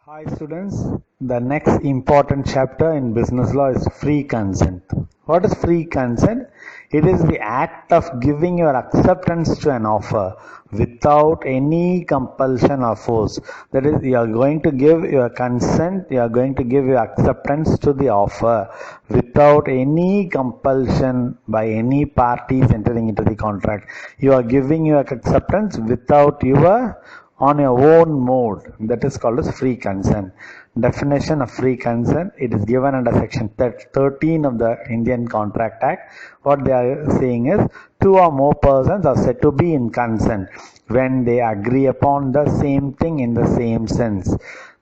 Hi students, the next important chapter in business law is free consent. What is free consent? It is the act of giving your acceptance to an offer without any compulsion or force. That is, you are going to give your consent, you are going to give your acceptance to the offer without any compulsion by any parties entering into the contract. You are giving your acceptance without your on your own mode. That is called as free consent. Definition of free consent, it is given under section 13 of the Indian Contract Act. What they are saying is, two or more persons are said to be in consent when they agree upon the same thing in the same sense.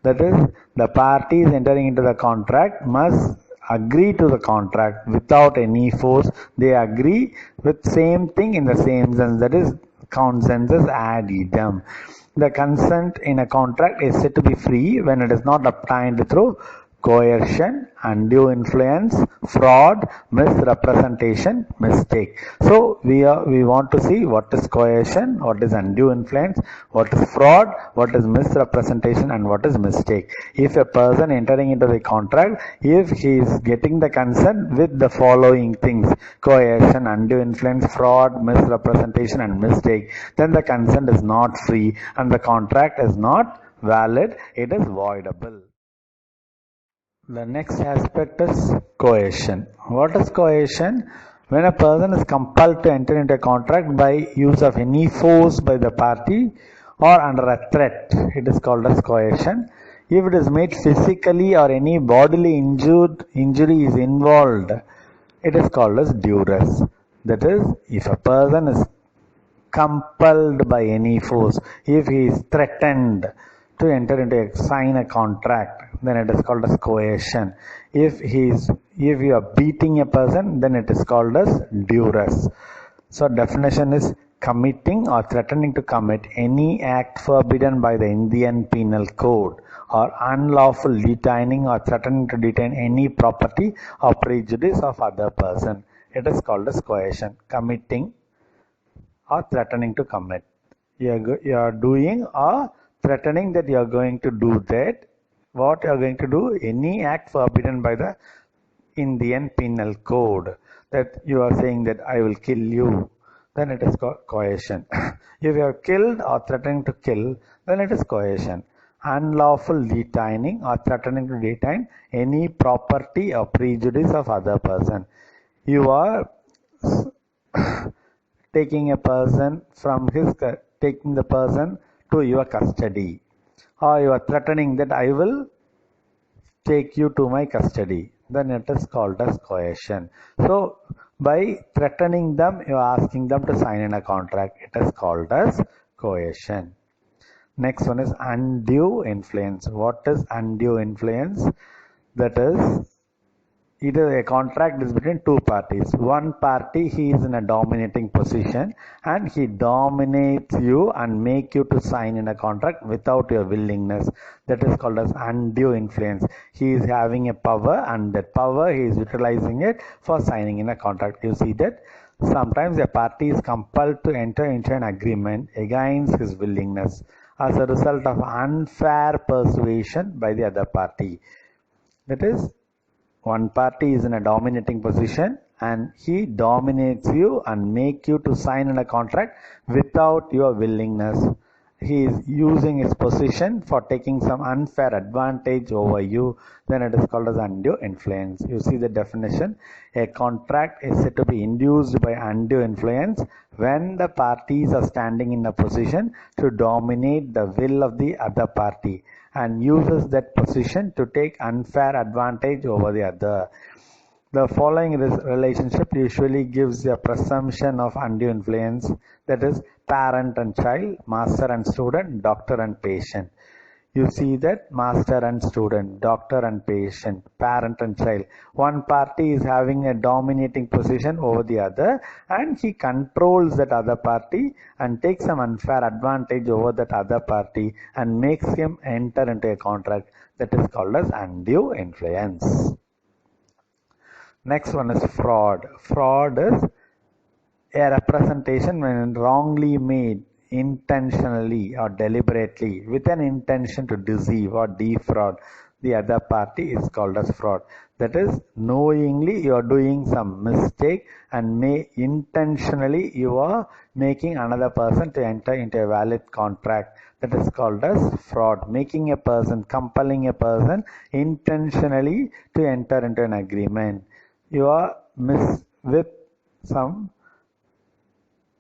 That is, the parties entering into the contract must agree to the contract without any force. They agree with same thing in the same sense. That is consensus ad idem. The consent in a contract is said to be free when it is not obtained through coercion, undue influence, fraud, misrepresentation, mistake. So we want to see what is coercion, what is undue influence, what is fraud, what is misrepresentation, and what is mistake. If a person entering into the contract, if he is getting the consent with the following things: coercion, undue influence, fraud, misrepresentation, and mistake, then the consent is not free and the contract is not valid, it is voidable. The next aspect is coercion. What is coercion? When a person is compelled to enter into a contract by use of any force by the party or under a threat, it is called as coercion. If it is made physically or any bodily injury is involved, it is called as duress. That is, if a person is compelled by any force, if he is threatened to enter into sign a contract, then it is called as coercion. If you are beating a person, then it is called as duress. So definition is committing or threatening to commit any act forbidden by the Indian Penal Code, or unlawful detaining or threatening to detain any property or prejudice of other person. It is called as coercion. Committing or threatening to commit. You are doing or threatening that you are going to do that. What you are going to do? Any act forbidden by the Indian Penal Code. That you are saying that I will kill you, then it is coercion. If you are killed or threatening to kill, then it is coercion. Unlawful detaining or threatening to detain any property or prejudice of other person. You are taking a person from taking the person to your custody, or you are threatening that I will take you to my custody, then it is called as coercion. So by threatening them, you are asking them to sign in a contract, it is called as coercion. Next one is undue influence. What is undue influence? That is, it is a contract is between two parties. One party, he is in a dominating position and he dominates you and make you to sign in a contract without your willingness. That is called as undue influence. He is having a power and that power he is utilizing it for signing in a contract. You see that sometimes a party is compelled to enter into an agreement against his willingness as a result of unfair persuasion by the other party. That is, one party is in a dominating position and he dominates you and make you to sign in a contract without your willingness. He is using his position for taking some unfair advantage over you, then it is called as undue influence. You see the definition. A contract is said to be induced by undue influence when the parties are standing in a position to dominate the will of the other party and uses that position to take unfair advantage over the other. The following relationship usually gives a presumption of undue influence, that is, parent and child, master and student, doctor and patient. You see that master and student, doctor and patient, parent and child. One party is having a dominating position over the other and he controls that other party and takes some unfair advantage over that other party and makes him enter into a contract. That is called as undue influence. Next one is fraud. Fraud is a representation when wrongly made. intentionally or deliberately with an intention to deceive or defraud the other party is called as fraud. That is, knowingly you are doing some mistake and intentionally you are making another person to enter into a valid contract. That is called as fraud. Making a person, compelling a person intentionally to enter into an agreement. You are with some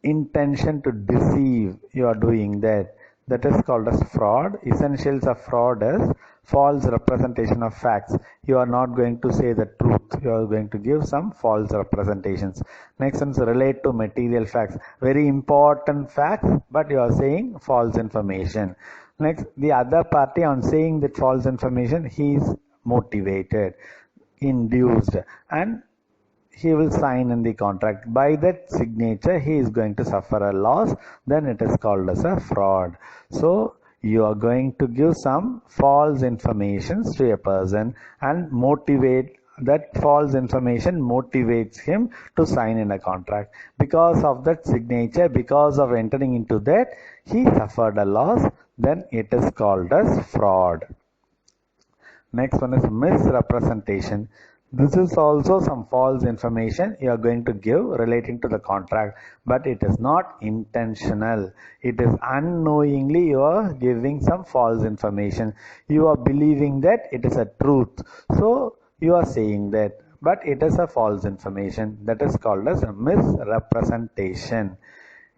intention to deceive, you are doing that. That is called as fraud. Essentials of fraud is false representation of facts. You are not going to say the truth. You are going to give some false representations. Next one is relate to material facts. Very important facts, but you are saying false information. Next, the other party on saying that false information, he is motivated, induced, and he will sign in the contract. By that signature, he is going to suffer a loss. Then it is called as a fraud. So you are going to give some false information to a person and motivate. That false information motivates him to sign in a contract. Because of that signature, because of entering into that, he suffered a loss. Then it is called as fraud. Next one is misrepresentation. This is also some false information you are going to give relating to the contract, but it is not intentional. It is unknowingly you are giving some false information. You are believing that it is a truth. So you are saying that, but it is a false information. That is called as a misrepresentation.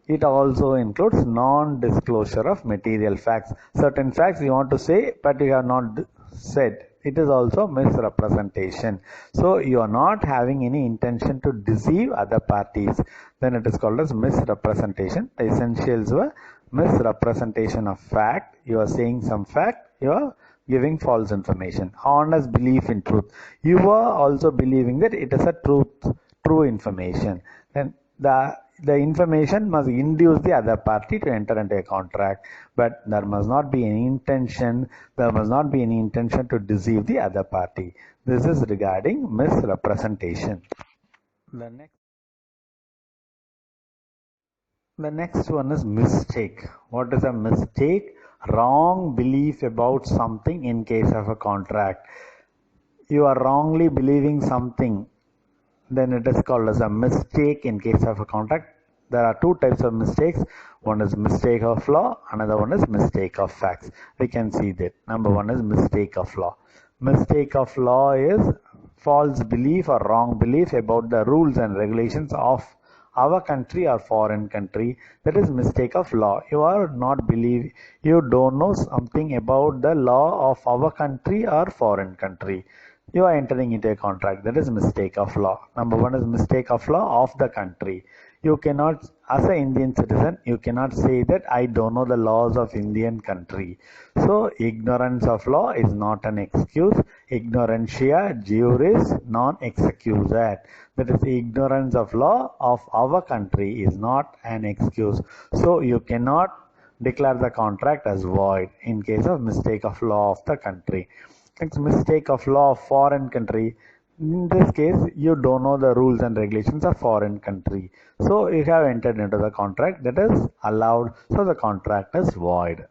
It also includes non-disclosure of material facts. Certain facts you want to say, but you have not said. It is also misrepresentation. So you are not having any intention to deceive other parties. Then it is called as misrepresentation. The essentials were misrepresentation of fact. You are saying some fact. You are giving false information. Honest belief in truth. You are also believing that it is a true information. Then the information must induce the other party to enter into a contract, but there must not be any intention to deceive the other party. This is regarding misrepresentation. The next one is mistake. What is a mistake? Wrong belief about something in case of a contract. You are wrongly believing something, then it is called as a mistake in case of a contract. There are two types of mistakes. One is mistake of law, another one is mistake of facts. We can see that. Number one is mistake of law. Mistake of law is false belief or wrong belief about the rules and regulations of our country or foreign country. That is mistake of law. You don't know something about the law of our country or foreign country. You are entering into a contract. That is mistake of law. Number one is mistake of law of the country. You cannot, as an Indian citizen, you cannot say that I don't know the laws of Indian country. So ignorance of law is not an excuse. Ignorantia juris non excusat. That is, ignorance of law of our country is not an excuse. So you cannot declare the contract as void in case of mistake of law of the country. It's mistake of law of foreign country. In this case, you don't know the rules and regulations of foreign country. So you have entered into the contract, that is allowed. So the contract is void.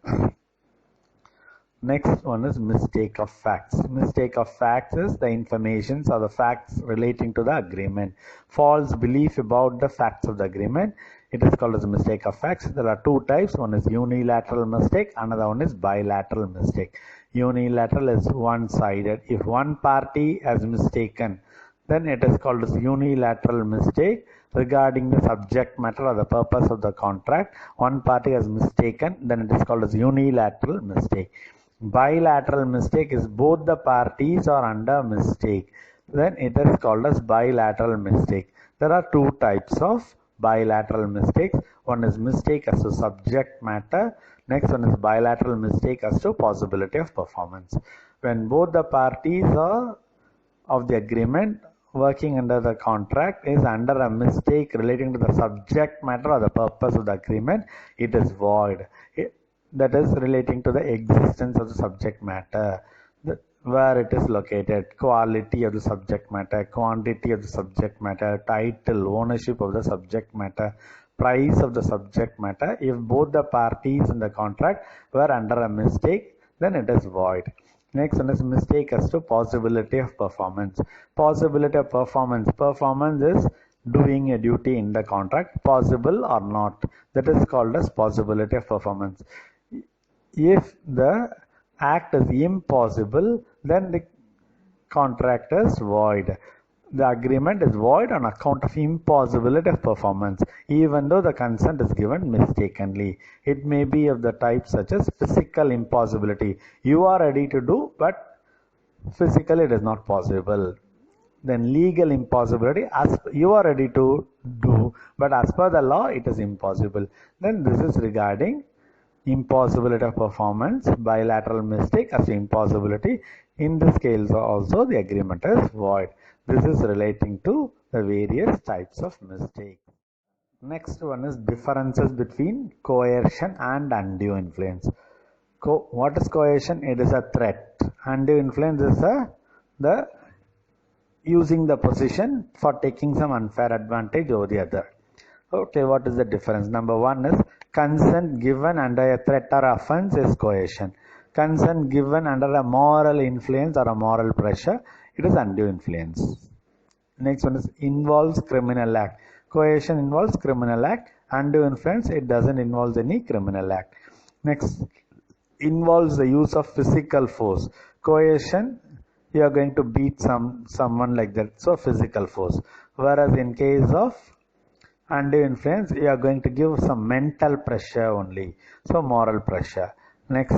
Next one is mistake of facts. Mistake of facts is the information or the facts relating to the agreement. False belief about the facts of the agreement. It is called as a mistake of facts. There are two types. One is unilateral mistake. Another one is bilateral mistake. Unilateral is one-sided. If one party has mistaken, then it is called as unilateral mistake regarding the subject matter or the purpose of the contract. One party has mistaken, then it is called as unilateral mistake. Bilateral mistake is both the parties are under mistake. Then it is called as bilateral mistake. There are two types of bilateral mistakes. One is mistake as to subject matter. Next one is bilateral mistake as to possibility of performance. When both the parties are of the agreement working under the contract is under a mistake relating to the subject matter or the purpose of the agreement, it is void. That is relating to the existence of the subject matter. where it is located, quality of the subject matter, quantity of the subject matter, title, ownership of the subject matter, price of the subject matter. If both the parties in the contract were under a mistake, then it is void. Next one is mistake as to possibility of performance. Possibility of performance. Performance is doing a duty in the contract, possible or not. That is called as possibility of performance. If the act is impossible, then the contract is void. The agreement is void on account of impossibility of performance, even though the consent is given mistakenly. It may be of the type such as physical impossibility. You are ready to do, but physically it is not possible. Then legal impossibility, as you are ready to do, but as per the law it is impossible. Then this is regarding impossibility of performance, bilateral mistake as impossibility. In this case also the agreement is void. This is relating to the various types of mistake. Next one is differences between coercion and undue influence. What is coercion? It is a threat. Undue influence is the using the position for taking some unfair advantage over the other. Okay, what is the difference? Number one is consent given under a threat or offense is coercion. Consent given under a moral influence or a moral pressure, it is undue influence. Next one is involves criminal act. Coercion involves criminal act. Undue influence, it doesn't involve any criminal act. Next, involves the use of physical force. Coercion, you are going to beat someone like that, so physical force. Whereas in case of undue influence, you are going to give some mental pressure only, so moral pressure. Next,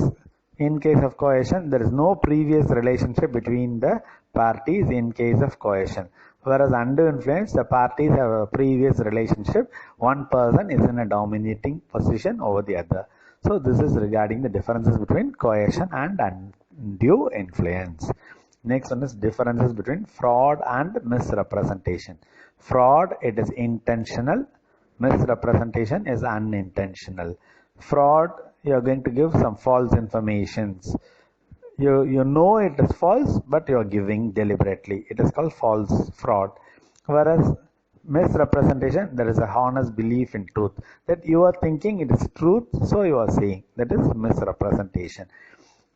in case of coercion, there is no previous relationship between the parties in case of coercion. Whereas undue influence, the parties have a previous relationship. One person is in a dominating position over the other. So this is regarding the differences between coercion and undue influence. Next one is differences between fraud and misrepresentation. Fraud, it is intentional. Misrepresentation is unintentional. Fraud, you are going to give some false informations. You know it is false, but you are giving deliberately. It is called false fraud. Whereas misrepresentation, there is a honest belief in truth, that you are thinking it is truth, so you are saying. That is misrepresentation.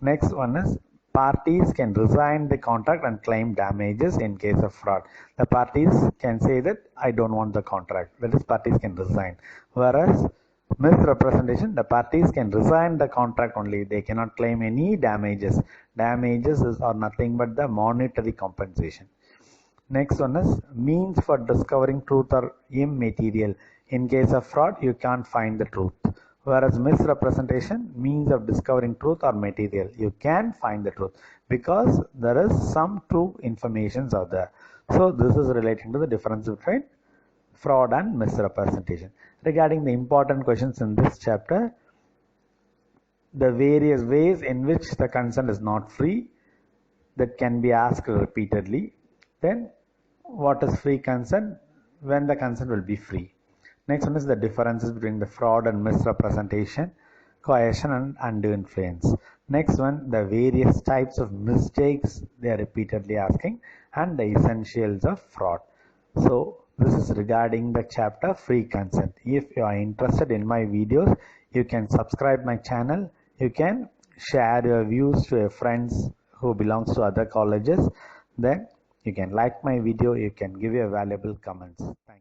Next one is parties can resign the contract and claim damages in case of fraud. The parties can say that I don't want the contract. That is, parties can resign. Whereas misrepresentation, the parties can resign the contract only. They cannot claim any damages. Damages are nothing but the monetary compensation. Next one is means for discovering truth are immaterial. In case of fraud, you can't find the truth. Whereas misrepresentation, means of discovering truth are material. You can find the truth because there is some true information out there. So this is relating to the difference between fraud and misrepresentation. Regarding the important questions in this chapter, the various ways in which the consent is not free, that can be asked repeatedly. Then what is free consent? When the consent will be free. Next one is the differences between the fraud and misrepresentation, coercion and undue influence. Next one, the various types of mistakes they are repeatedly asking, and the essentials of fraud. So this is regarding the chapter free consent. If you are interested in my videos, you can subscribe my channel. You can share your views to your friends who belongs to other colleges. Then you can like my video. You can give your valuable comments. Thank you.